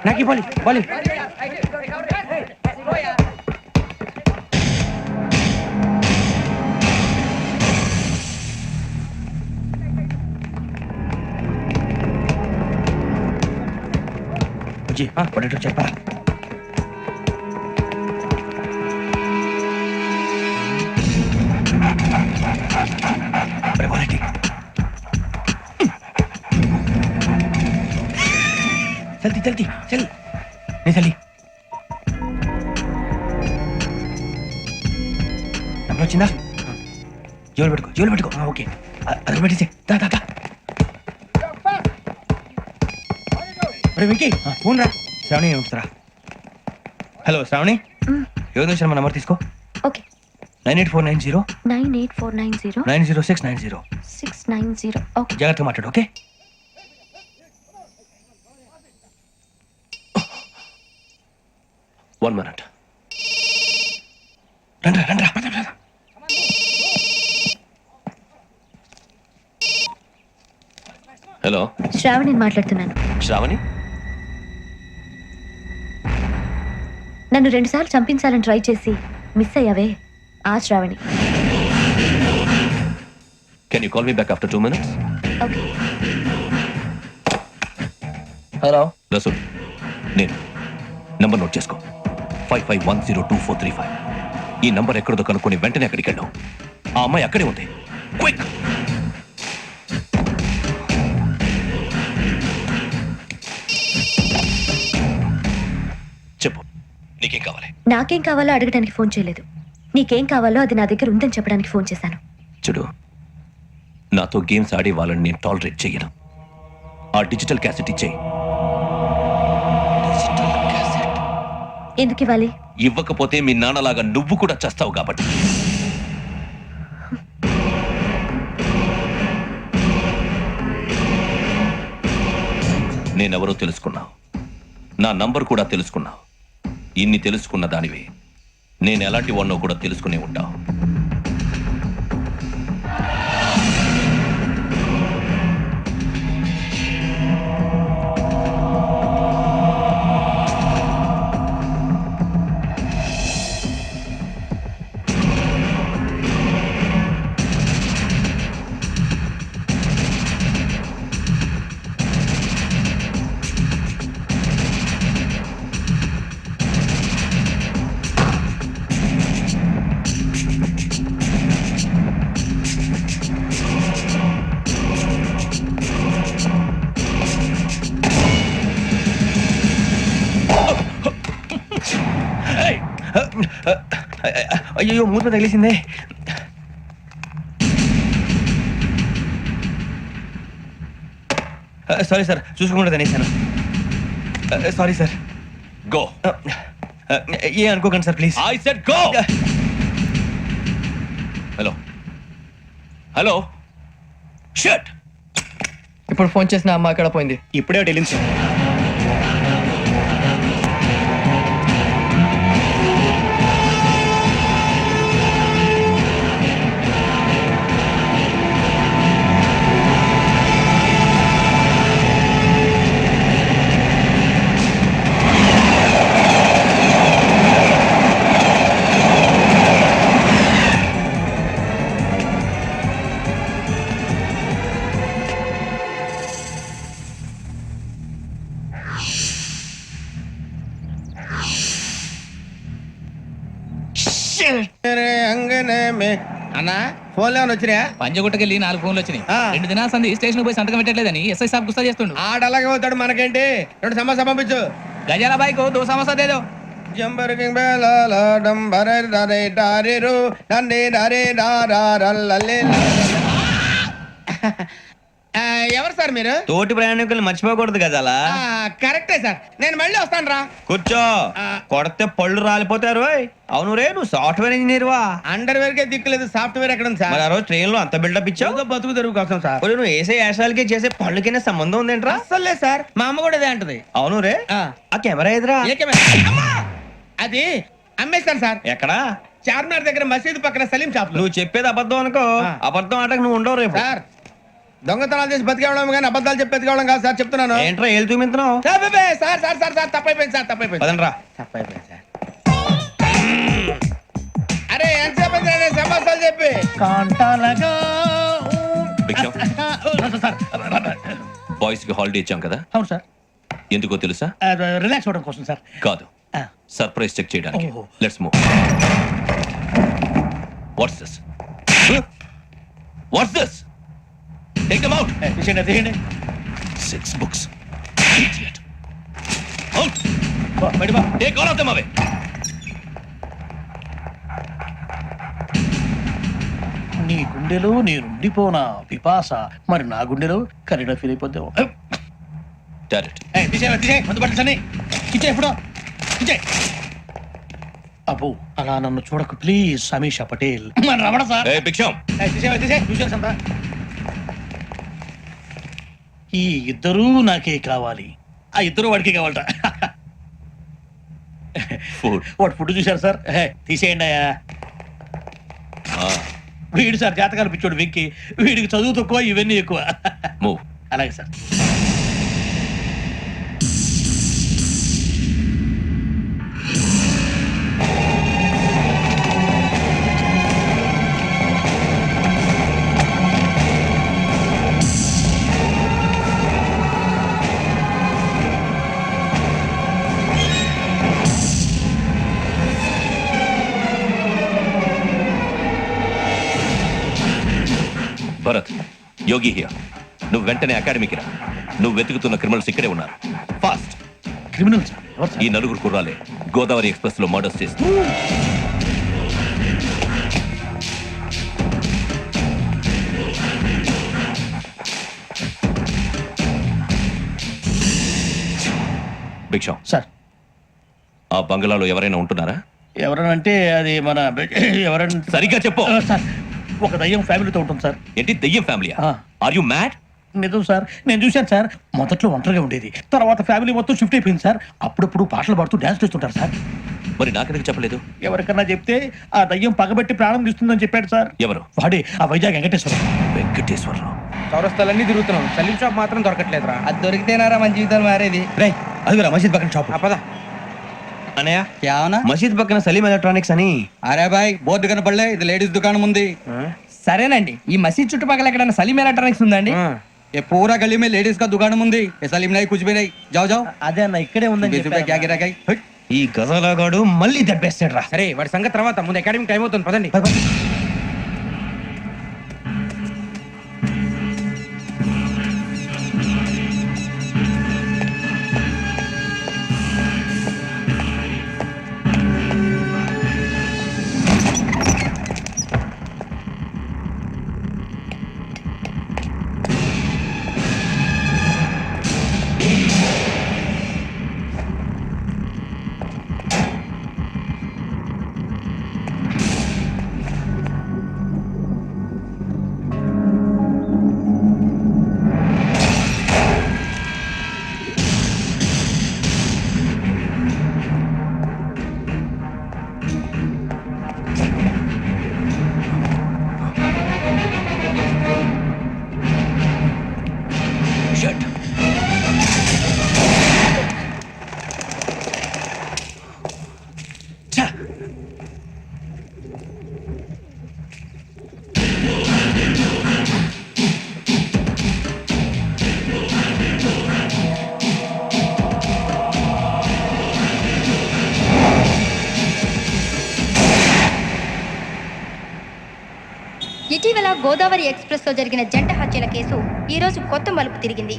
నాకి Bali Bali పడేటో చెప్పరా जल्दी जल्दी चल नहीं चली नंबर వచ్చిందా జోలు పెట్టుకో ఓకే అది పెట్టేసి దా దా దా అరే వెంకీ ఫోన్ రా శ్రావణి ఉంచుతారా హలో శ్రావణి ఎవరు వచ్చారు నంబర్ తీసుకో ఓకే 98490 98490 90690 690 ఓకే జాగ్రత్తగా మాట్లాడు ఓకే One minute. రండ్రా హలో శ్రావణి మాట్లాడుతున్నాను. శ్రావణి, నన్ను 2 సార్లు చంపించాలని ట్రై చేసి మిస్ అయ్యావే ఆ Shravani. can you call me back after 2 minutes? Okay. Hello Rasool, నేను నంబర్ నోట్ చేసుకో 55102435. ఈ నంబర్ ఎక్కడదో కనుక్కొని వెంటనే అక్కడికి వెళ్ళావు. ఆ అమ్మాయి అక్కడే ఉంది. క్విక్. చెప్పు, నీకేం కావాలి? నాకేం కావాలో అడగడానికి ఫోన్ చేయలేదు. నీకేం కావాలో అది నా దగ్గర ఉందని చెప్పడానికి ఫోన్ చేశాను. చూడు, నాతో గేమ్స్ ఆడే వాళ్ళని నేను టాలరేట్ చెయ్యను. ఆ డిజిటల్ క్యాసెట్ ఇచ్చేయి. ఎందుకు ఇవ్వాలి? ఇవ్వకపోతే మీ నాన్నలాగా నువ్వు కూడా చేస్తావు కాబట్టి. నేనెవరో తెలుసుకున్నావు, నా నంబర్ కూడా తెలుసుకున్నావు. ఇన్ని తెలుసుకున్న దానివి నేను ఎలాంటి వాడినో కూడా తెలుసుకునే ఉంటావు. అయ్యో మూత తగిలేసిందే. సారీ సార్, చూసుకోకుండా తినేసాను. Sorry sir. గో. ఏ అనుకోకండి sir please. I said go. Hello hello, shut. ఇప్పుడు ఫోన్ చేసిన అమ్మ అక్కడ పోయింది. ఇప్పుడే వెళ్ళింది సార్. అన్నా ఫోన్లో ఏమైనా వచ్చినాయా? పంజగుట్టకెళ్ళి 4 ఫోన్లు వచ్చినాయి. 2 దినాల సంది స్టేషన్ పోయి సంతకం పెట్టలేదని ఎస్ఐ సాబ్ గుస్తా చేస్తుండు. ఆడలాగే పోతాడు, మనకేంటి? 2 సమోసా పంపించు. గజాల బైక్ 2 సమోసా దేదో. జంబర్ కింగ్ బేలాల డంబరే డరే డారిరు నందే డరే డారల్లలే. ఎవరు సార్ మీరు? తోటి ప్రయాణికులు మర్చిపోకూడదు కదా. కరెక్టే సార్, నేను మళ్ళీ వస్తాను రా. కూర్చో, కొడితే పళ్ళు రాలిపోతారు. అవును రే, నువ్వు సాఫ్ట్వేర్ ఇంజనీర్ వా? అండర్వేర్ కే దిక్కులేదు, సాఫ్ట్వేర్ ఎక్కడ ఉంది సార్? మరి ఆ రోజు ట్రైన్ లో అంత బిల్డప్ ఇచ్చావు. బతుకు తెరుగు కోసం సార్. నువ్వు వేసే యాశాలకి చేసే పళ్ళకైనా సంబంధం ఉందేంట్రా? అస్సలు లేదు సార్, మా అమ్మ కూడా ఇదే అంటది. అవును రే, ఆ కెమెరా ఎదురా? ఏ కెమెరా? అమ్మా! అది అమ్మేస్తాను సార్. ఎక్కడా? చార్మినార్ దగ్గర మసీదు పక్కన సలీం షాప్ లో. నువ్వు చెప్పేది అబద్ధం అనుకో. అబద్ధం ఆటకు నువ్వు ఉండవు రేపు. సార్ దొంగతనాలు చేసి బతికేవడం కానీ అబద్ధాలు చెప్పి బతికేవడం కాదు సార్ చెప్తున్నాను. ఏంట్రా ఏళ్ళు చూపించినావు? Sir sir sir sir sir తప్పైపోయింది సార్ తప్పైపోయింది పదండ్రా. తప్పైపోయింది సార్. అరే ఎంతసేపు అయింది సమాసాలు చెప్పి కాంటాలగా భిక్షం బాయ్స్ కి హాలిడే ఇచ్చాం కదా, అవును సార్, ఎందుకో తెలుసా? రిలాక్స్ అవ్వడం కోసం సార్. కాదు, సర్ప్రైజ్ చెక్ చేయడానికి. ఓహో. Let's move. What's this? What's this? Take them out. తీసేయండి తీయండి. 6 books. Idiot. Out. బయట బా. Take all of them away. నీ గుండెలో నేనుండిపోనా పిపాస, మరి నా గుండెలో కరీడా ఫీల్ అయిపోద్దాం. Direct. తీసేయ్ ముందు పట్టించండి. ఇచ్చే ఇప్పుడు ఇచ్చే. అబ్బో అలా నన్ను చూడకు ప్లీజ్, సమీషా పటేల్. మరి రమణ సార్. Hey, భిక్షం. తీసేయ్ చూసేసంతా. ఈ ఇద్దరూ నాకే కావాలి, ఆ ఇద్దరు వాడికి కావాలట. Food. వాడు ఫుడ్ చూశారు సార్. తీసేయండి అయ్యా. వీడు సార్ జాతకాలు పిచ్చోడు వెక్కి, వీడికి చదువు తక్కువ ఇవన్నీ ఎక్కువ. Move. అలాగే సార్. Bharat, Yogi here. నువ్వు వెంటనే అకాడమీకి రా. నువ్వు వెతుకుతున్న క్రిమినల్స్ ఇక్కడే ఉన్నారు. ఫాస్ట్. క్రిమినల్ సార్ ఎవరు ఈ సార్? నలుగురు కుర్రాలే గోదావరి ఎక్స్ప్రెస్ లో మర్డర్స్ చేసి. భిక్షం, సార్ ఆ బంగ్లాలో ఎవరైనా ఉంటున్నారా? ఎవరనంటే అది మన ఎవరంటే సరిగ్గా చెప్పు. సార్ ఒక దయ్యం ఫ్యామిలీతో ఉంటుంది సార్. ఏంటి దెయ్యం ఫ్యామిలీ? ఆ. Are you mad? నిజం సార్, నేను చూశాను సార్. మొదట్లో ఒంటరిగా ఉండేది, తర్వాత ఫ్యామిలీ మొత్తం షిఫ్ట్ అయిపోయింది సార్. అప్పుడప్పుడు పాటలు పాడుతూ డ్యాన్స్ చేస్తుంటారు సార్. మరి నాకెందుకు చెప్పలేదు? ఎవరికన్నా చెప్తే ఆ దయ్యం పగబెట్టి ప్రాణం తీస్తుందని చెప్పాడు సార్. ఎవరు? వాడే ఆ వైజాగ్ వెంకటేశ్వరం. వెంకటేశ్వరరావు. చౌరస్తాలన్నీ తిరుగుతున్నాం, సలీం షాప్ మాత్రం దొరకట్లేదురా. అది దొరికితేనారా మన జీవితాలు మారేది. రేయ్ అదిగురా మసీద్ పక్కన షాప్. పద. అనయ్య, क्या होना? మసీద్ పక్కన సలీం ఎలక్ట్రానిక్స్ అని. అరే బాయ్ బోర్డు కనపడలే, ఇది లేడీస్ దుకాణం ఉంది. సరేనండి, ఈ మసీద్ చుట్టుపక్కల ఎక్కడైనా సలీం ఎలక్ట్రానిక్స్ ఉందండి? ये पूरा गली में लेडीज का दुकान मुंदी, ये सलीम नहीं कुछ भी नहीं. जाओ जाओ. అదే అన్న ఇక్కడే ఉందని 20 रुपए क्या गिरा गई? ఈ గజాలగాడు మళ్ళీ దెబ్బేస్తాడు రా. సరే వాడి సంగతి తర్వాత, ముందు అకాడమిక్ టైం అవుతుంది పదండి. ఇటీవల గోదావరి ఎక్స్ప్రెస్ లో జరిగిన జంట హత్యల కేసు ఈ రోజు కొత్త మలుపు తిరిగింది.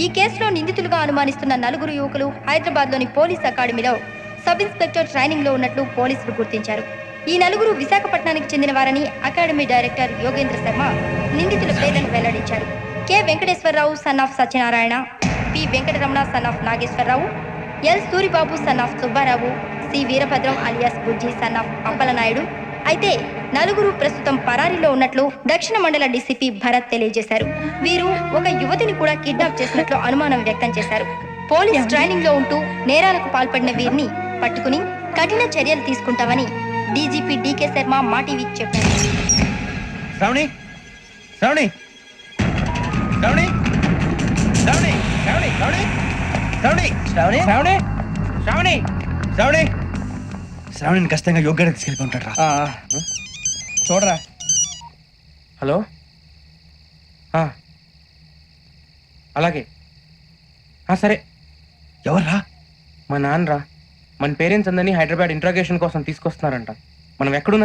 ఈ కేసులో నిందితులుగా అనుమానిస్తున్న నలుగురు యువకులు హైదరాబాద్ లోని పోలీస్ అకాడమీలో సబ్ ఇన్స్పెక్టర్ ట్రైనింగ్ లో ఉన్నట్లు పోలీసులు గుర్తించారు. ఈ నలుగురు విశాఖపట్నానికి చెందిన వారని అకాడమీ డైరెక్టర్ యోగేంద్ర శర్మ నిందితుల పేర్లను వెల్లడించారు. K Venkateswararao son of Satyanarayana, P Venkataramana son of Nageswararao, L Suribabu son of Subbarao, C Veerabhadram alias Bujji son of Appalanaidu. అయితే నలుగురు ప్రస్తుతం పరారీలో ఉన్నట్లు దక్షిణ మండల డీసీపీ భరత్ తెలియజేశారు. వీరు ఒక యువతిని కూడా కిడ్నాప్ చేసినట్లు అనుమానం వ్యక్తం చేశారు. పోలీస్ ట్రైనింగ్ లో ఉంటూ నేరాలకు పాల్పడిన వీరిని పట్టుకుని కఠిన చర్యలు తీసుకుంటామని డీజీపీ డీకే శర్మ మా టీవీకి చెప్పారు. శ్రావణి, శ్రావణి, శ్రావణి శ్రావణి శ్రావణి శ్రావణి శ్రావణి శ్రావణి శ్రావణి శ్రావణి శ్రావణి శ్రావణిని ఖచ్చితంగా యోగ్యంగా తీసుకెళ్ళి ఉంటాడు రా. చూడరా. హలో అలాగే సరే. ఎవర్రా? మా నాన్నరా మన పేరెంట్స్ అందరినీ హైదరాబాద్ ఇంట్రాగేషన్ కోసం తీసుకొస్తున్నారంట. మనం ఎక్కడున్నా